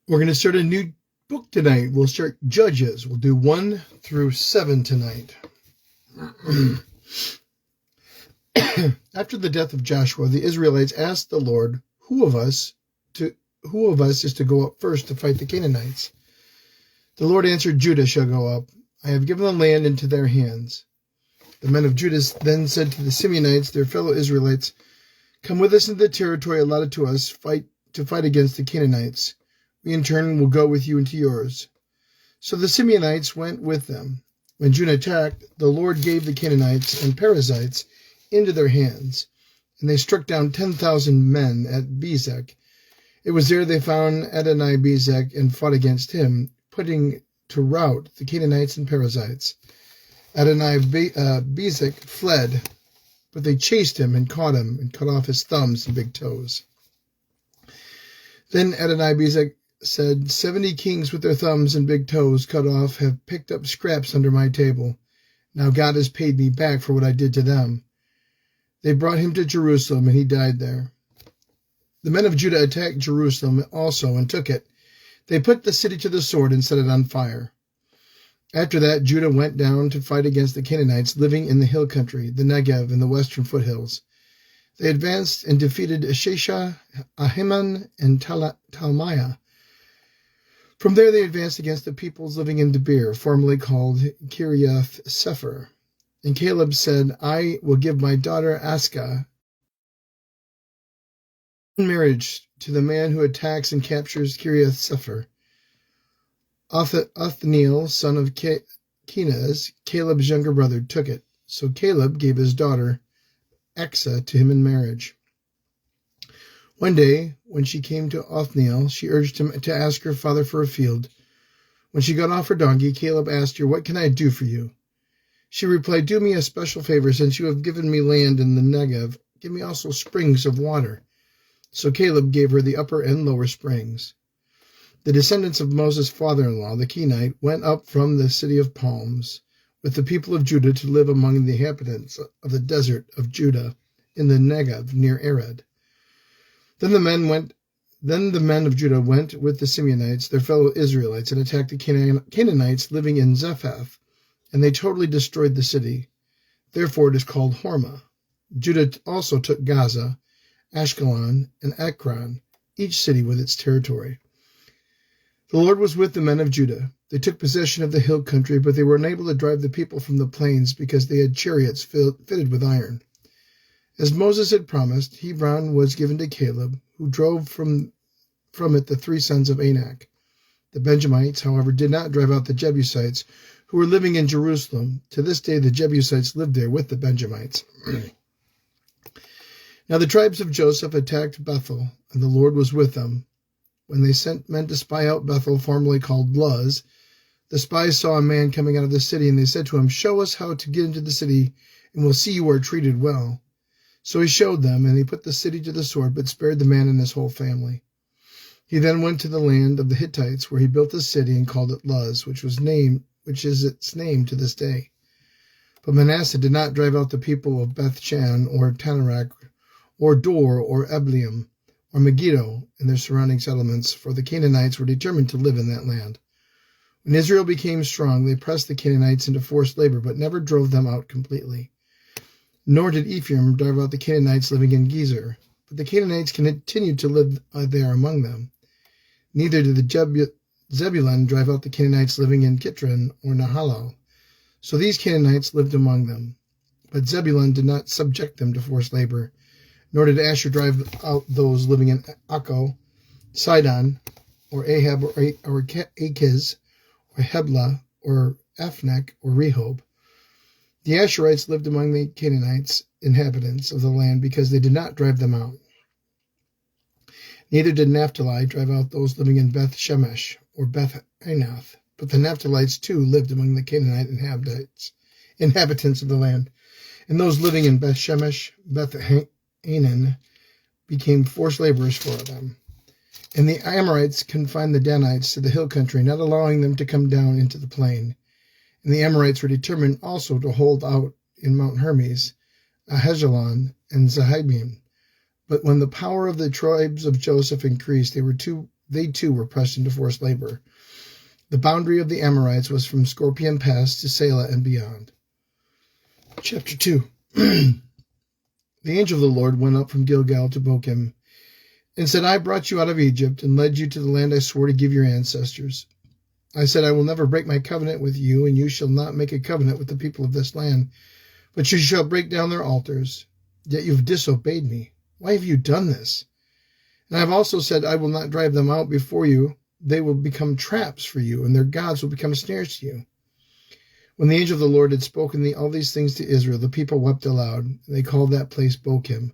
We're going to start a new book tonight. We'll start Judges. We'll do 1 through 7 tonight. After the death of Joshua, the Israelites asked the Lord, who of us is to go up first to fight the Canaanites? The Lord answered, Judah shall go up. I have given the land into their hands. The men of Judah then said to the Simeonites, their fellow Israelites, come with us into the territory allotted to us to fight against the Canaanites. We in turn will go with you into yours. So the Simeonites went with them. When Judah attacked, the Lord gave the Canaanites and Perizzites into their hands, and they struck down 10,000 men at Bezek. It was there they found Adoni-Bezek and fought against him, putting to rout the Canaanites and Perizzites. Adoni-Bezek fled, but they chased him and caught him and cut off his thumbs and big toes. Then Adoni-Bezek said, 70 kings with their thumbs and big toes cut off have picked up scraps under my table. Now God has paid me back for what I did to them. They brought him to Jerusalem, and he died there. The men of Judah attacked Jerusalem also and took it. They put the city to the sword and set it on fire. After that, Judah went down to fight against the Canaanites living in the hill country, the Negev, and the western foothills. They advanced and defeated Shesha, Ahiman, and Talmaiah. From there they advanced against the peoples living in Debir, formerly called Kiriath Sefer. And Caleb said, I will give my daughter Askah in marriage to the man who attacks and captures Kiriath Sefer. Othniel, son of Kenaz, Caleb's younger brother, took it. So Caleb gave his daughter Aksah to him in marriage. One day, when she came to Othniel, she urged him to ask her father for a field. When she got off her donkey, Caleb asked her, what can I do for you? She replied, do me a special favor, since you have given me land in the Negev. Give me also springs of water. So Caleb gave her the upper and lower springs. The descendants of Moses' father-in-law, the Kenite, went up from the city of palms with the people of Judah to live among the inhabitants of the desert of Judah in the Negev near Arad. Then the men of Judah went with the Simeonites, their fellow Israelites, and attacked the Canaanites living in Zephath, and they totally destroyed the city. Therefore it is called Hormah. Judah also took Gaza, Ashkelon, and Ekron, each city with its territory. The Lord was with the men of Judah. They took possession of the hill country, but they were unable to drive the people from the plains because they had chariots fitted with iron. As Moses had promised, Hebron was given to Caleb, who drove from it the 3 sons of Anak. The Benjamites, however, did not drive out the Jebusites, who were living in Jerusalem. To this day the Jebusites lived there with the Benjamites. Now the tribes of Joseph attacked Bethel, and the Lord was with them. When they sent men to spy out Bethel, formerly called Luz, the spies saw a man coming out of the city, and they said to him, show us how to get into the city, and we'll see you are treated well. So he showed them, and he put the city to the sword, but spared the man and his whole family. He then went to the land of the Hittites, where he built a city and called it Luz, which is its name to this day. But Manasseh did not drive out the people of Beth-shan or Tanarak or Dor or Ebleam or Megiddo and their surrounding settlements, for the Canaanites were determined to live in that land. When Israel became strong, they pressed the Canaanites into forced labor, but never drove them out completely. Nor did Ephraim drive out the Canaanites living in Gezer, but the Canaanites continued to live there among them. Neither did the Zebulun drive out the Canaanites living in Kitron or Nahalal. So these Canaanites lived among them. But Zebulun did not subject them to forced labor, nor did Asher drive out those living in Akko, Sidon, or Ahab, or Akiz, or Heblah, or Aphnek, or Rehob. The Asherites lived among the Canaanites, inhabitants of the land, because they did not drive them out. Neither did Naphtali drive out those living in Beth Shemesh or Beth Anath, but the Naphtalites too lived among the Canaanite inhabitants of the land. And those living in Beth Shemesh, Beth Anan, became forced laborers for them. And the Amorites confined the Danites to the hill country, not allowing them to come down into the plain. And the Amorites were determined also to hold out in Mount Hermes, Ahajalon, and Zahibim. But when the power of the tribes of Joseph increased, they were too they too were pressed into forced labor. The boundary of the Amorites was from Scorpion Pass to Selah and beyond. Chapter 2. The angel of the Lord went up from Gilgal to Bochim and said, I brought you out of Egypt and led you to the land I swore to give your ancestors. I said, I will never break my covenant with you, and you shall not make a covenant with the people of this land, but you shall break down their altars. Yet you have disobeyed me. Why have you done this? And I have also said, I will not drive them out before you. They will become traps for you, and their gods will become snares to you. When the angel of the Lord had spoken all these things to Israel, the people wept aloud, and they called that place Bochim.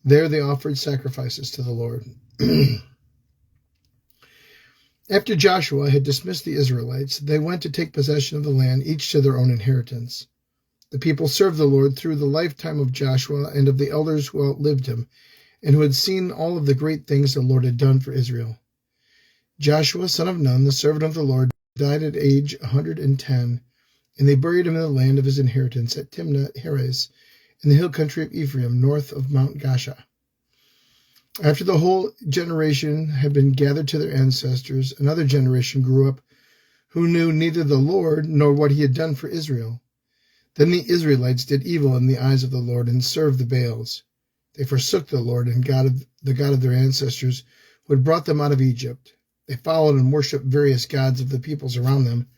There they offered sacrifices to the Lord. After Joshua had dismissed the Israelites, they went to take possession of the land, each to their own inheritance. The people served the Lord through the lifetime of Joshua and of the elders who outlived him, and who had seen all of the great things the Lord had done for Israel. Joshua, son of Nun, the servant of the Lord, died at age 110, and they buried him in the land of his inheritance at Timnath Heres, in the hill country of Ephraim, north of Mount Gasha. After the whole generation had been gathered to their ancestors, another generation grew up who knew neither the Lord nor what he had done for Israel. Then the Israelites did evil in the eyes of the Lord and served the Baals. They forsook the Lord and the God of their ancestors, who had brought them out of Egypt. They followed and worshipped various gods of the peoples around them.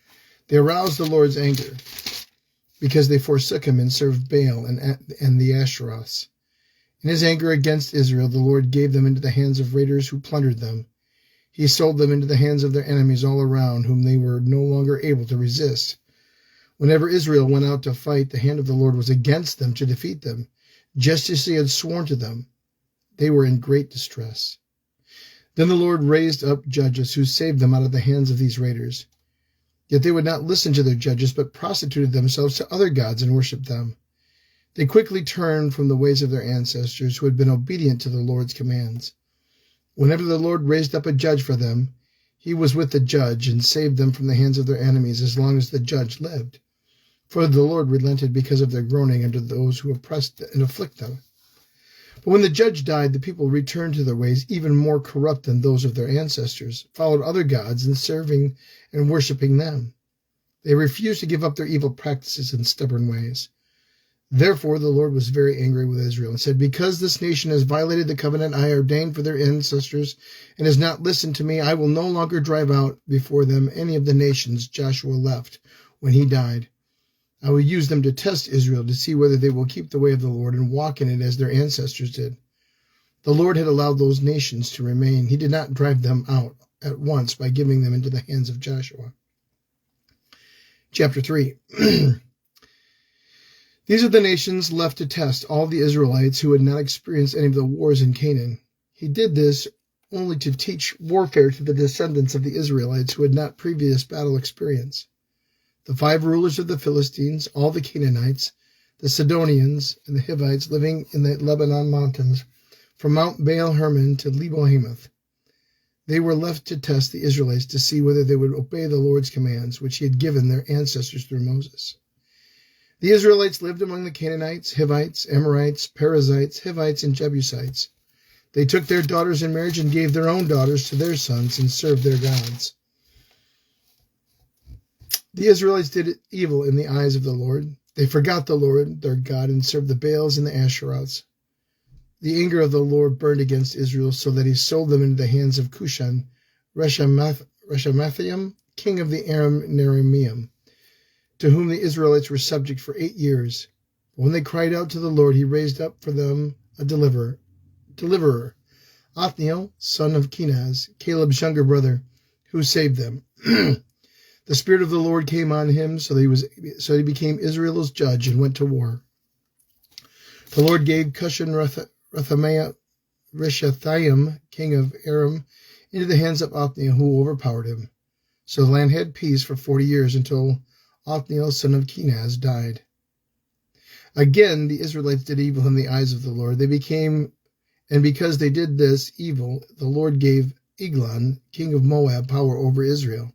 They aroused the Lord's anger, because they forsook him and served Baal and the Asheroths. In his anger against Israel, the Lord gave them into the hands of raiders who plundered them. He sold them into the hands of their enemies all around, whom they were no longer able to resist. Whenever Israel went out to fight, the hand of the Lord was against them to defeat them, just as he had sworn to them. They were in great distress. Then the Lord raised up judges who saved them out of the hands of these raiders. Yet they would not listen to their judges, but prostituted themselves to other gods and worshipped them. They quickly turned from the ways of their ancestors, who had been obedient to the Lord's commands. Whenever the Lord raised up a judge for them, he was with the judge and saved them from the hands of their enemies as long as the judge lived. For the Lord relented because of their groaning under those who oppressed and afflict them. But when the judge died, the people returned to their ways, even more corrupt than those of their ancestors, followed other gods and serving and worshipping them. They refused to give up their evil practices and stubborn ways. Therefore the Lord was very angry with Israel and said, because this nation has violated the covenant I ordained for their ancestors and has not listened to me, I will no longer drive out before them any of the nations Joshua left when he died. I will use them to test Israel to see whether they will keep the way of the Lord and walk in it as their ancestors did. The Lord had allowed those nations to remain. He did not drive them out at once by giving them into the hands of Joshua. Chapter 3. These are the nations left to test all the Israelites who had not experienced any of the wars in Canaan. He did this only to teach warfare to the descendants of the Israelites who had not previous battle experience. The 5 rulers of the Philistines, all the Canaanites, the Sidonians, and the Hivites living in the Lebanon mountains, from Mount Baal Hermon to Lebo Hamath. They were left to test the Israelites to see whether they would obey the Lord's commands, which he had given their ancestors through Moses. The Israelites lived among the Canaanites, Hivites, Amorites, Perizzites, Hivites, and Jebusites. They took their daughters in marriage and gave their own daughters to their sons and served their gods. The Israelites did evil in the eyes of the Lord. They forgot the Lord, their God, and served the Baals and the Asheroths. The anger of the Lord burned against Israel, so that he sold them into the hands of Cushan, Reshamathaim, king of the Aram-Naraim, to whom the Israelites were subject for 8 years. But when they cried out to the Lord, he raised up for them a deliverer, Othniel, son of Kenaz, Caleb's younger brother, who saved them. The Spirit of the Lord came on him, so he became Israel's judge and went to war. The Lord gave Cushan-Rishathaim, king of Aram, into the hands of Othniel, who overpowered him. So the land had peace for 40 years until Othniel, son of Kenaz, died. Again, the Israelites did evil in the eyes of the Lord. And because they did this evil, the Lord gave Eglon, king of Moab, power over Israel.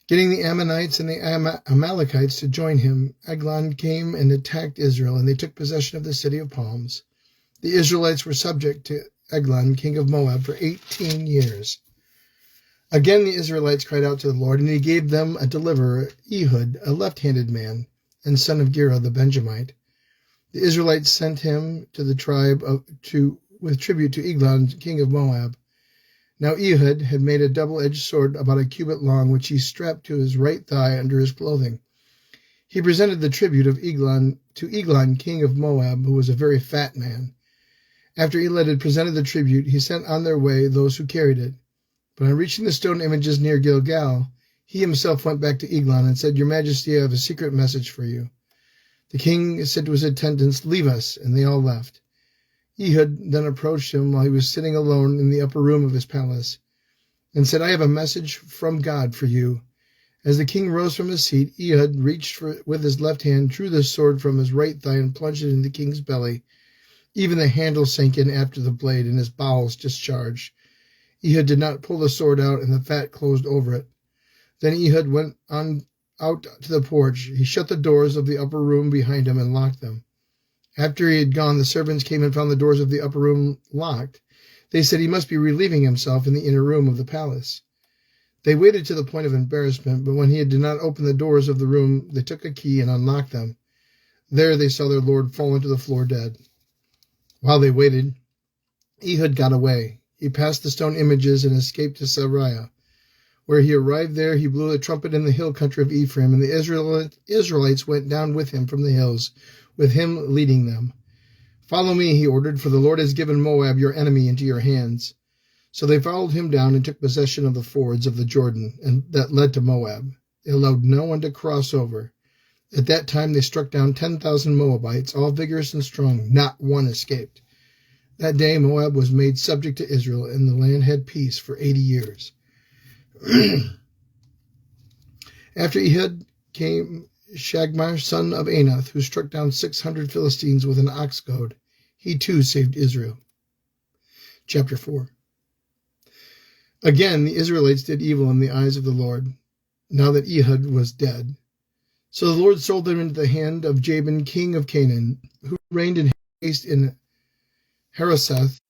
Getting the Ammonites and the Amalekites to join him, Eglon came and attacked Israel, and they took possession of the city of palms. The Israelites were subject to Eglon, king of Moab, for 18 years. Again the Israelites cried out to the Lord, and he gave them a deliverer, Ehud, a left-handed man, and son of Gera the Benjamite. The Israelites sent him to the tribe with tribute to Eglon, king of Moab. Now Ehud had made a double-edged sword about a cubit long, which he strapped to his right thigh under his clothing. He presented the tribute of Eglon to Eglon, king of Moab, who was a very fat man. After Ehud had presented the tribute, he sent on their way those who carried it. But on reaching the stone images near Gilgal, he himself went back to Eglon and said, "Your Majesty, I have a secret message for you." The king said to his attendants, "Leave us," and they all left. Ehud then approached him while he was sitting alone in the upper room of his palace, and said, "I have a message from God for you." As the king rose from his seat, Ehud reached with his left hand, drew the sword from his right thigh, and plunged it in the king's belly. Even the handle sank in after the blade, and his bowels discharged. Ehud did not pull the sword out, and the fat closed over it. Then Ehud went out to the porch. He shut the doors of the upper room behind him and locked them. After he had gone, the servants came and found the doors of the upper room locked. They said he must be relieving himself in the inner room of the palace. They waited to the point of embarrassment, but when he did not open the doors of the room, they took a key and unlocked them. There they saw their lord fall to the floor dead. While they waited, Ehud got away. He passed the stone images and escaped to Sariah. Where he arrived there, he blew a trumpet in the hill country of Ephraim, and the Israelites went down with him from the hills, with him leading them. "Follow me," he ordered, "for the Lord has given Moab, your enemy, into your hands." So they followed him down and took possession of the fords of the Jordan and that led to Moab. They allowed no one to cross over. At that time they struck down 10,000 Moabites, all vigorous and strong. Not one escaped. That day Moab was made subject to Israel, and the land had peace for 80 years. After Ehud came Shagmar, son of Anath, who struck down 600 Philistines with an ox goad. He too saved Israel. Chapter 4. Again the Israelites did evil in the eyes of the Lord, now that Ehud was dead. So the Lord sold them into the hand of Jabin, king of Canaan, who reigned in haste in Hareseth,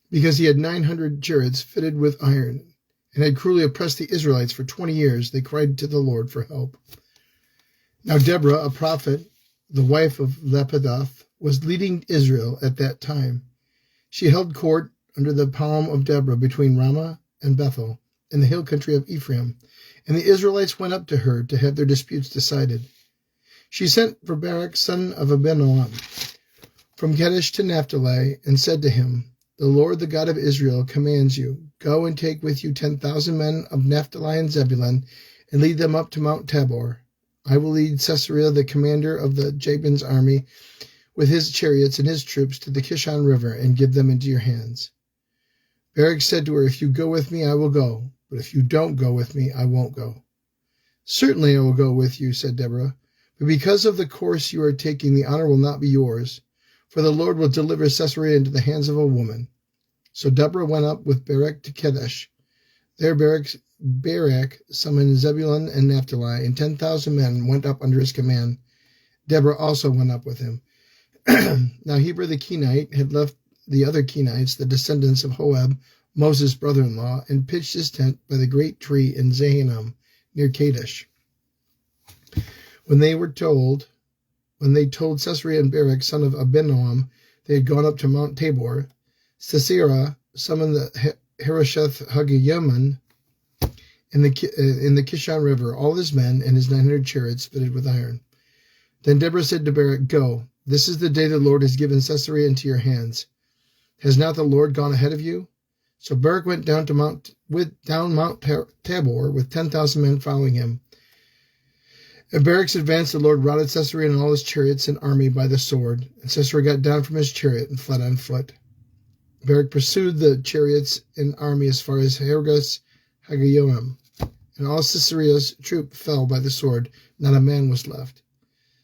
because he had 900 chariots fitted with iron, and had cruelly oppressed the Israelites for 20 years. They cried to the Lord for help. Now Deborah, a prophet, the wife of Lapidoth, was leading Israel at that time. She held court under the palm of Deborah between Ramah and Bethel, in the hill country of Ephraim, and the Israelites went up to her to have their disputes decided. She sent for Barak, son of Abinoam, from Kadesh to Naphtali, and said to him, "The Lord, the God of Israel, commands you, go and take with you 10,000 men of Naphtali and Zebulun, and lead them up to Mount Tabor. I will lead Sisera, the commander of the Jabin's army, with his chariots and his troops to the Kishon River, and give them into your hands." Barak said to her, "If you go with me, I will go, but if you don't go with me, I won't go." "Certainly I will go with you," said Deborah, "but because of the course you are taking, the honor will not be yours, for the Lord will deliver Sisera into the hands of a woman." So Deborah went up with Barak to Kadesh. There Barak summoned Zebulun and Naphtali, and 10,000 men went up under his command. Deborah also went up with him. Now Heber the Kenite had left the other Kenites, the descendants of Hoab, Moses' brother-in-law, and pitched his tent by the great tree in Zaanam, near Kadesh. When they told Sisera and Barak, son of Abinoam, they had gone up to Mount Tabor, Sisera summoned the Harosheth Hagoyim in the Kishon River, all his men and his 900 chariots fitted with iron. Then Deborah said to Barak, "Go, this is the day the Lord has given Sisera into your hands. Has not the Lord gone ahead of you?" So Barak went down Mount Tabor with 10,000 men following him. At Barak's advance, the Lord routed Sisera and all his chariots and army by the sword, and Sisera got down from his chariot and fled on foot. Barak pursued the chariots and army as far as Harosheth Hagoyim, and all Sisera's troop fell by the sword; not a man was left.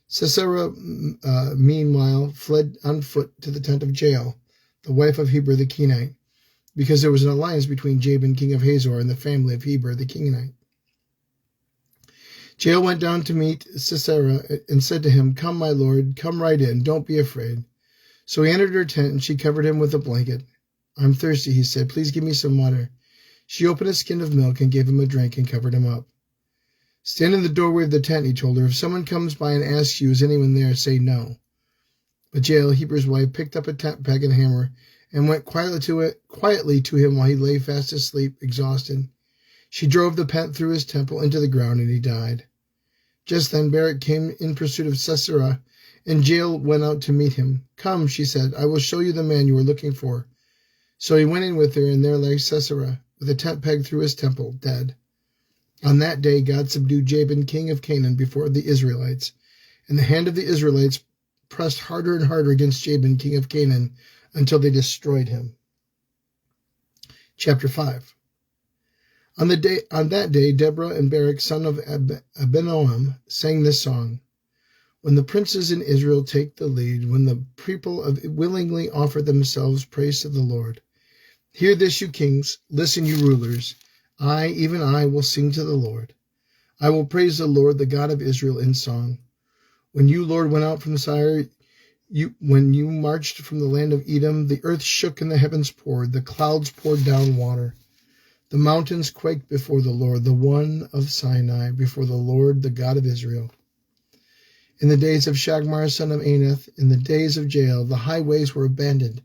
Sisera, meanwhile, fled on foot to the tent of Jael, the wife of Heber the Kenite, because there was an alliance between Jabin, king of Hazor, and the family of Heber the Kenite. Jael went down to meet Sisera and said to him, "Come, my lord, come right in, don't be afraid." So he entered her tent, and she covered him with a blanket. I'm thirsty, he said. Please give me some water. She opened a skin of milk and gave him a drink and covered him up. Stand in the doorway of the tent, he told her. If someone comes by and asks you, is anyone there, say no. But Jael, Heber's wife, picked up a tent peg and hammer and went quietly to him while he lay fast asleep, exhausted. She drove the pent through his temple into the ground, and he died. Just then Barak came in pursuit of Sisera, and Jael went out to meet him. Come, she said, I will show you the man you are looking for. So he went in with her, and there lay Sisera, with a tent peg through his temple, dead. On that day God subdued Jabin, king of Canaan, before the Israelites, and the hand of the Israelites pressed harder and harder against Jabin, king of Canaan, until they destroyed him. Chapter 5. On that day, Deborah and Barak, son of Abinoam, sang this song. When the princes in Israel take the lead, when the people willingly offer themselves praise to the Lord. Hear this, you kings, listen, you rulers. I, even I, will sing to the Lord. I will praise the Lord, the God of Israel, in song. When you, Lord, went out from Seir, when you marched from the land of Edom, the earth shook and the heavens poured, the clouds poured down water. The mountains quaked before the Lord, the one of Sinai, before the Lord, the God of Israel. In the days of Shagmar, son of Anath, in the days of Jael, the highways were abandoned.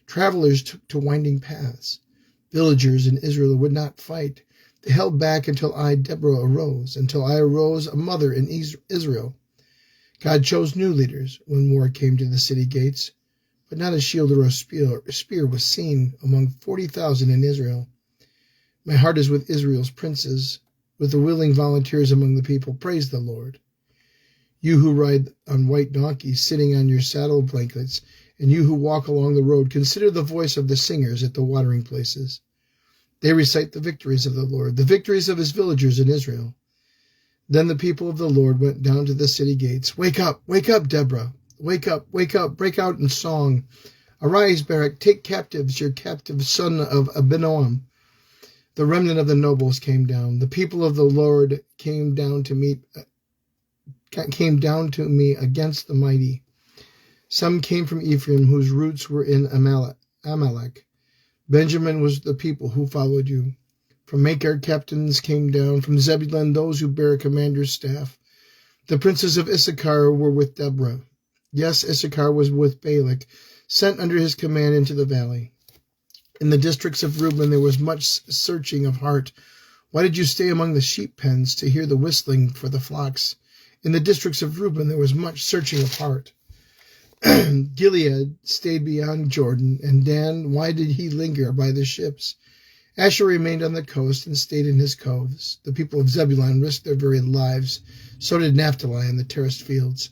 Travelers took to winding paths. Villagers in Israel would not fight. They held back until I, Deborah, arose, until I arose, a mother in Israel. God chose new leaders when war came to the city gates, but not a shield or a spear was seen among 40,000 in Israel. My heart is with Israel's princes, with the willing volunteers among the people. Praise the Lord. You who ride on white donkeys, sitting on your saddle blankets, and you who walk along the road, consider the voice of the singers at the watering places. They recite the victories of the Lord, the victories of his villagers in Israel. Then the people of the Lord went down to the city gates. Wake up, Deborah. Wake up, break out in song. Arise, Barak, take captives your captive son of Abinoam. The remnant of the nobles came down. The people of the Lord came down to me against the mighty. Some came from Ephraim, whose roots were in Amalek. Benjamin was the people who followed you. From Machir captains came down, from Zebulun those who bear a commander's staff. The princes of Issachar were with Deborah. Yes, Issachar was with Balak, sent under his command into the valley. In the districts of Reuben there was much searching of heart. Why did you stay among the sheep pens to hear the whistling for the flocks? In the districts of Reuben there was much searching of heart. Gilead stayed beyond Jordan, and Dan, why did he linger by the ships? Asher remained on the coast and stayed in his coves. The people of Zebulun risked their very lives. So did Naphtali in the terraced fields.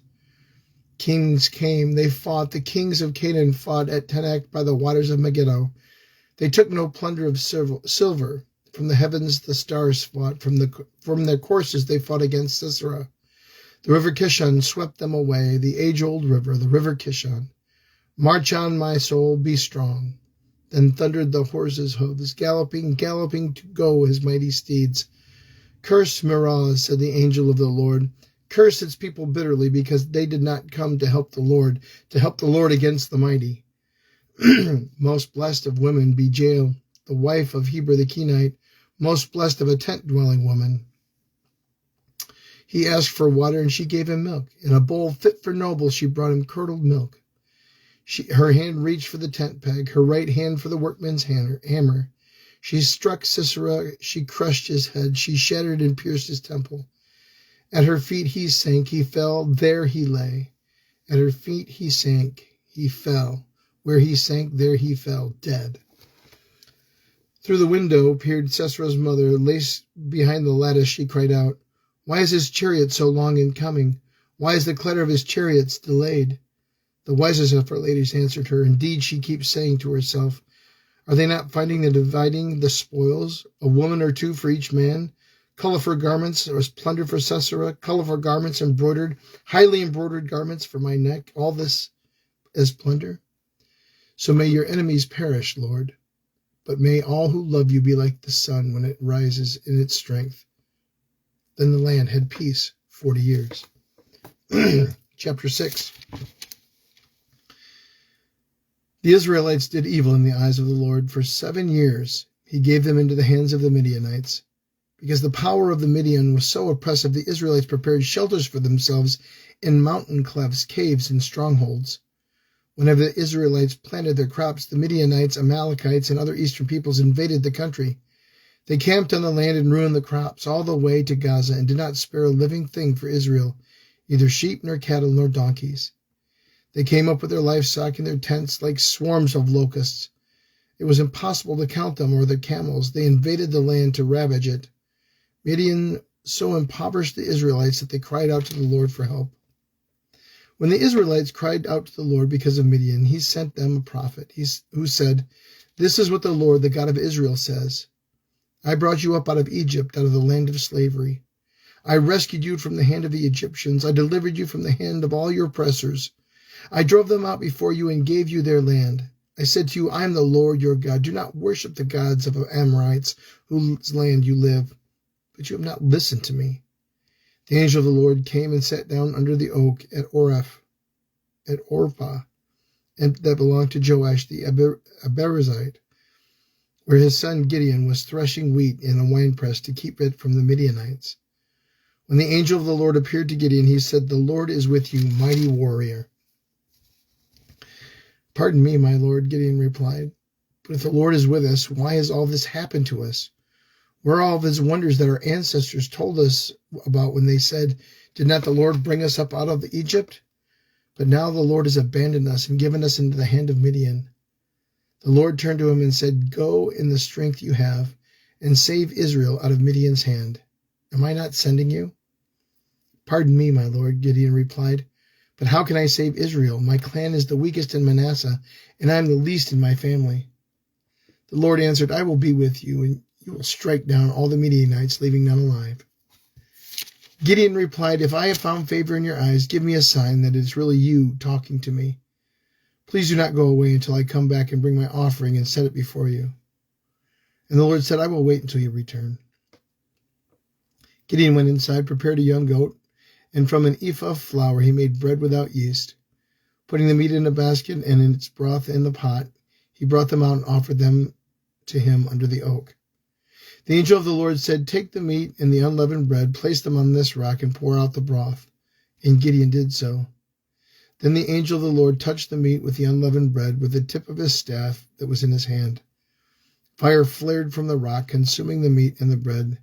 Kings came, they fought. The kings of Canaan fought at Tanakh by the waters of Megiddo. They took no plunder of silver. From the heavens the stars fought. From their courses they fought against Sisera. The river Kishon swept them away, the age-old river, the river Kishon. March on, my soul, be strong. Then thundered the horses' hooves, galloping to go his mighty steeds. Curse Meroz, said the angel of the Lord. Curse its people bitterly, because they did not come to help the Lord against the mighty. Most blessed of women be Jael, the wife of Heber the Kenite, most blessed of a tent-dwelling woman. He asked for water, and she gave him milk. In a bowl fit for nobles, she brought him curdled milk. Her hand reached for the tent peg, her right hand for the workman's hammer. She struck Sisera, she crushed his head, she shattered and pierced his temple. At her feet he sank, he fell, there he lay. At her feet he sank, he fell. Where he sank, there he fell, dead. Through the window peered Sisera's mother. Laced behind the lattice, she cried out, Why is his chariot so long in coming? Why is the clatter of his chariots delayed? The wisest of her ladies answered her. Indeed, she keeps saying to herself, Are they not finding and dividing the spoils, a woman or two for each man? Colorful garments or plunder for Sisera, colorful garments embroidered, highly embroidered garments for my neck, all this as plunder? So may your enemies perish, Lord, but may all who love you be like the sun when it rises in its strength. Then the land had peace 40 years. Chapter 6. The Israelites did evil in the eyes of the Lord. For 7 years he gave them into the hands of the Midianites. Because the power of the Midian was so oppressive, the Israelites prepared shelters for themselves in mountain clefts, caves, and strongholds. Whenever the Israelites planted their crops, the Midianites, Amalekites, and other eastern peoples invaded the country. They camped on the land and ruined the crops all the way to Gaza and did not spare a living thing for Israel, neither sheep nor cattle nor donkeys. They came up with their livestock in their tents like swarms of locusts. It was impossible to count them or their camels. They invaded the land to ravage it. Midian so impoverished the Israelites that they cried out to the Lord for help. When the Israelites cried out to the Lord because of Midian, he sent them a prophet who said, "This is what the Lord, the God of Israel, says. I brought you up out of Egypt, out of the land of slavery. I rescued you from the hand of the Egyptians. I delivered you from the hand of all your oppressors. I drove them out before you and gave you their land. I said to you, I am the Lord your God. Do not worship the gods of the Amorites, whose land you live. But you have not listened to me." The angel of the Lord came and sat down under the oak at Orpah, and that belonged to Joash the Abiezrite, where his son Gideon was threshing wheat in a winepress to keep it from the Midianites. When the angel of the Lord appeared to Gideon, he said, "The Lord is with you, mighty warrior." "Pardon me, my lord," Gideon replied, "but if the Lord is with us, why has all this happened to us? Where are all of his wonders that our ancestors told us about when they said, 'Did not the Lord bring us up out of Egypt?' But now the Lord has abandoned us and given us into the hand of Midian." The Lord turned to him and said, "Go in the strength you have and save Israel out of Midian's hand. Am I not sending you?" "Pardon me, my lord," Gideon replied, "but how can I save Israel? My clan is the weakest in Manasseh, and I am the least in my family." The Lord answered, "I will be with you, and you will strike down all the Midianites, leaving none alive." Gideon replied, "If I have found favor in your eyes, give me a sign that it is really you talking to me. Please do not go away until I come back and bring my offering and set it before you." And the Lord said, "I will wait until you return." Gideon went inside, prepared a young goat, and from an ephah of flour he made bread without yeast. Putting the meat in a basket and its broth in the pot, he brought them out and offered them to him under the oak. The angel of the Lord said, "Take the meat and the unleavened bread, place them on this rock, and pour out the broth." And Gideon did so. Then the angel of the Lord touched the meat with the unleavened bread with the tip of his staff that was in his hand. Fire flared from the rock, consuming the meat and the bread,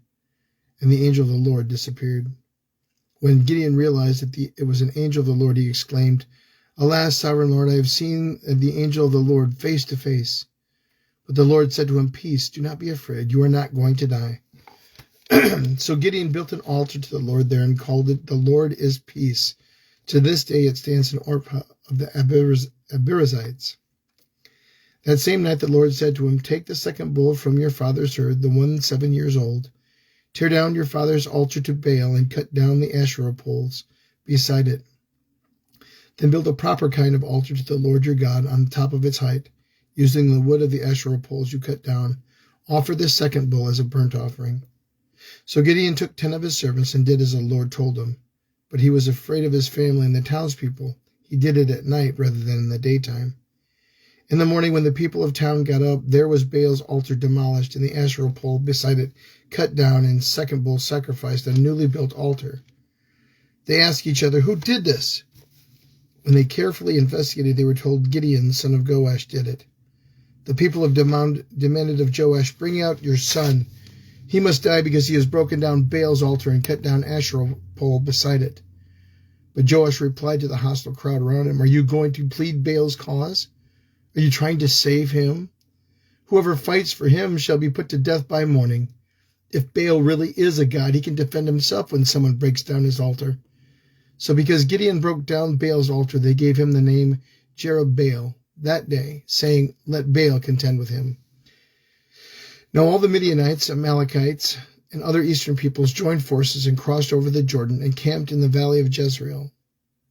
and the angel of the Lord disappeared. When Gideon realized that it was an angel of the Lord, he exclaimed, "Alas, sovereign Lord, I have seen the angel of the Lord face to face." But the Lord said to him, "Peace, do not be afraid. You are not going to die." So Gideon built an altar to the Lord there and called it, "The Lord is Peace." To this day it stands in Orpah of the Abiezrites. That same night the Lord said to him, "Take the second bull from your father's herd, the one 7 years old. Tear down your father's altar to Baal and cut down the Asherah poles beside it. Then build a proper kind of altar to the Lord your God on the top of its height, using the wood of the Asherah poles you cut down. Offer this second bull as a burnt offering." So Gideon took 10 of his servants and did as the Lord told him. But he was afraid of his family and the townspeople. He did it at night rather than in the daytime. In the morning, when the people of town got up, there was Baal's altar demolished and the Asherah pole beside it cut down, and second bull sacrificed on a newly built altar. They asked each other, "Who did this?" When they carefully investigated, they were told Gideon, son of Joash, did it. The people have demanded of Joash, "Bring out your son. He must die because he has broken down Baal's altar and cut down Asherah pole beside it." But Joash replied to the hostile crowd around him, "Are you going to plead Baal's cause? Are you trying to save him? Whoever fights for him shall be put to death by morning. If Baal really is a god, he can defend himself when someone breaks down his altar." So because Gideon broke down Baal's altar, they gave him the name Jerubbaal that day, saying, "Let Baal contend with him." Now all the Midianites, Amalekites, and other eastern peoples joined forces and crossed over the Jordan and camped in the valley of Jezreel.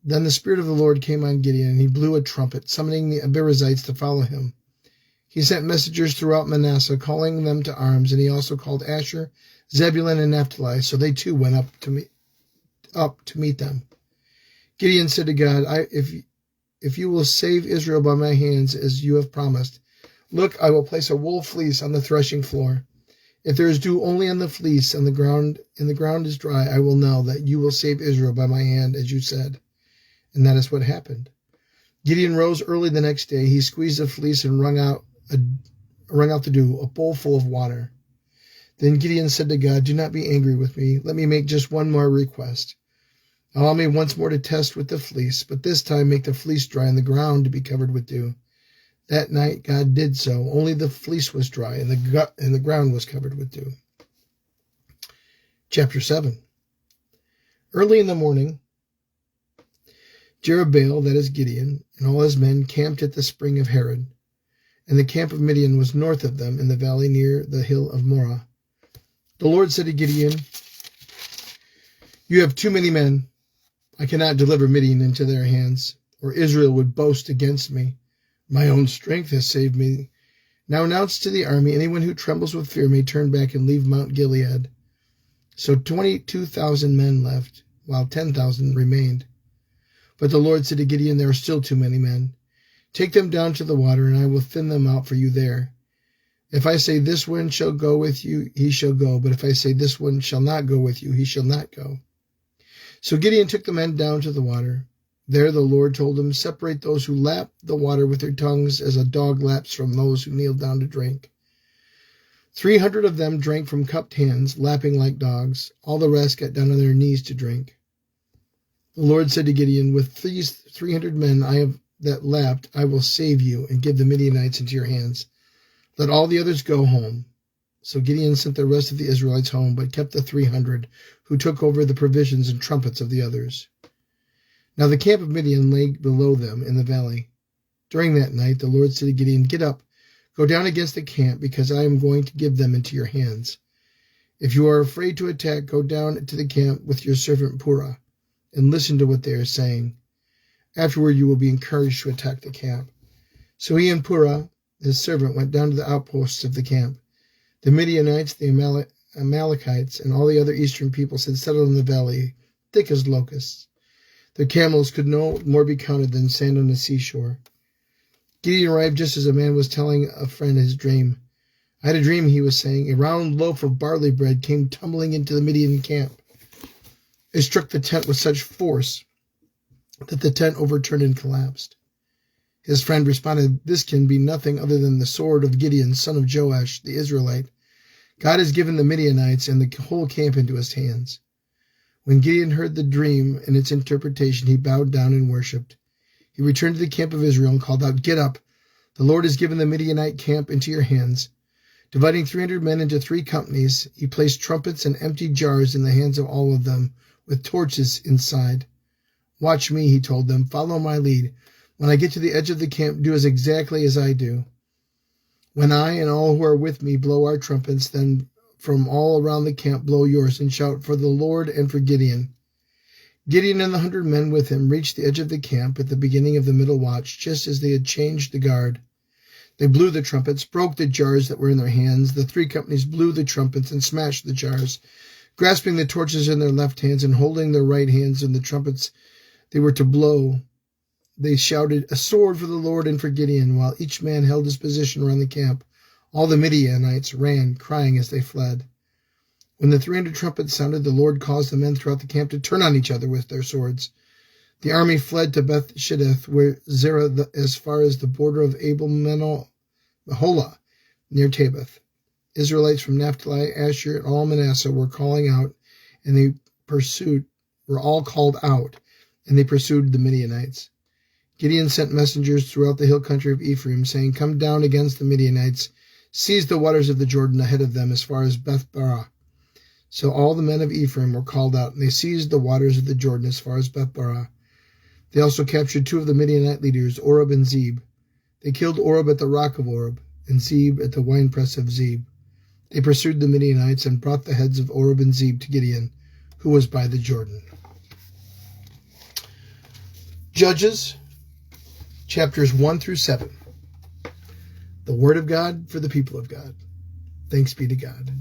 Then the Spirit of the Lord came on Gideon, and he blew a trumpet, summoning the Abiezrites to follow him. He sent messengers throughout Manasseh, calling them to arms, and he also called Asher, Zebulun, and Naphtali, so they too went up to meet them. Gideon said to God, if you will save Israel by my hands as you have promised, look, I will place a wool fleece on the threshing floor. If there is dew only on the fleece and the ground is dry, I will know that you will save Israel by my hand, as you said. And that is what happened. Gideon rose early the next day. He squeezed the fleece and wrung out the dew, a bowl full of water. Then Gideon said to God, do not be angry with me. Let me make just one more request. Allow me once more to test with the fleece, but this time make the fleece dry and the ground to be covered with dew. That night God did so. Only the fleece was dry and the ground was covered with dew. Chapter 7. Early in the morning, Jerubbaal, that is Gideon, and all his men camped at the spring of Harod, and the camp of Midian was north of them in the valley near the hill of Moreh. The Lord said to Gideon, you have too many men. I cannot deliver Midian into their hands, or Israel would boast against me. My own strength has saved me. Now announce to the army, anyone who trembles with fear may turn back and leave Mount Gilead. So 22,000 men left, while 10,000 remained. But the Lord said to Gideon, there are still too many men. Take them down to the water, and I will thin them out for you there. If I say this one shall go with you, he shall go. But if I say this one shall not go with you, he shall not go. So Gideon took the men down to the water. There the Lord told him, separate those who lap the water with their tongues as a dog laps from those who kneel down to drink. 300 of them drank from cupped hands, lapping like dogs. All the rest got down on their knees to drink. The Lord said to Gideon, with these 300 men that lapped, I will save you and give the Midianites into your hands. Let all the others go home. So Gideon sent the rest of the Israelites home, but kept the 300 who took over the provisions and trumpets of the others. Now the camp of Midian lay below them in the valley. During that night the Lord said to Gideon, get up, go down against the camp, because I am going to give them into your hands. If you are afraid to attack, go down to the camp with your servant Purah, and listen to what they are saying. Afterward you will be encouraged to attack the camp. So he and Purah, his servant, went down to the outposts of the camp. The Midianites, the Amalekites, and all the other eastern peoples had settled in the valley, thick as locusts. Their camels could no more be counted than sand on the seashore. Gideon arrived just as a man was telling a friend his dream. I had a dream, he was saying. A round loaf of barley bread came tumbling into the Midian camp. It struck the tent with such force that the tent overturned and collapsed. His friend responded, this can be nothing other than the sword of Gideon, son of Joash, the Israelite. God has given the Midianites and the whole camp into his hands. When Gideon heard the dream and its interpretation, he bowed down and worshipped. He returned to the camp of Israel and called out, get up, the Lord has given the Midianite camp into your hands. Dividing 300 men into 3 companies, he placed trumpets and empty jars in the hands of all of them, with torches inside. Watch me, he told them, follow my lead. When I get to the edge of the camp, do exactly as I do. When I and all who are with me blow our trumpets, then from all around the camp blow yours, and shout for the Lord and for Gideon. Gideon and the 100 men with him reached the edge of the camp at the beginning of the middle watch, just as they had changed the guard. They blew the trumpets, broke the jars that were in their hands. The 3 companies blew the trumpets and smashed the jars. Grasping the torches in their left hands and holding their right hands in the trumpets they were to blow, they shouted, a sword for the Lord and for Gideon, while each man held his position around the camp. All the Midianites ran, crying as they fled. When the 300 trumpets sounded, the Lord caused the men throughout the camp to turn on each other with their swords. The army fled to Beth Shitteth, where Zerah, as far as the border of Abel-Meholah, near Tabith. Israelites from Naphtali, Asher, and all Manasseh were called out, and they pursued the Midianites. Gideon sent messengers throughout the hill country of Ephraim, saying, come down against the Midianites, seize the waters of the Jordan ahead of them as far as Beth-barah. So all the men of Ephraim were called out, and they seized the waters of the Jordan as far as Beth-barah. They also captured 2 of the Midianite leaders, Oreb and Zeb. They killed Oreb at the rock of Oreb, and Zeb at the winepress of Zeb. They pursued the Midianites and brought the heads of Oreb and Zeb to Gideon, who was by the Jordan. Judges, chapters 1 through 7. The Word of God for the people of God. Thanks be to God.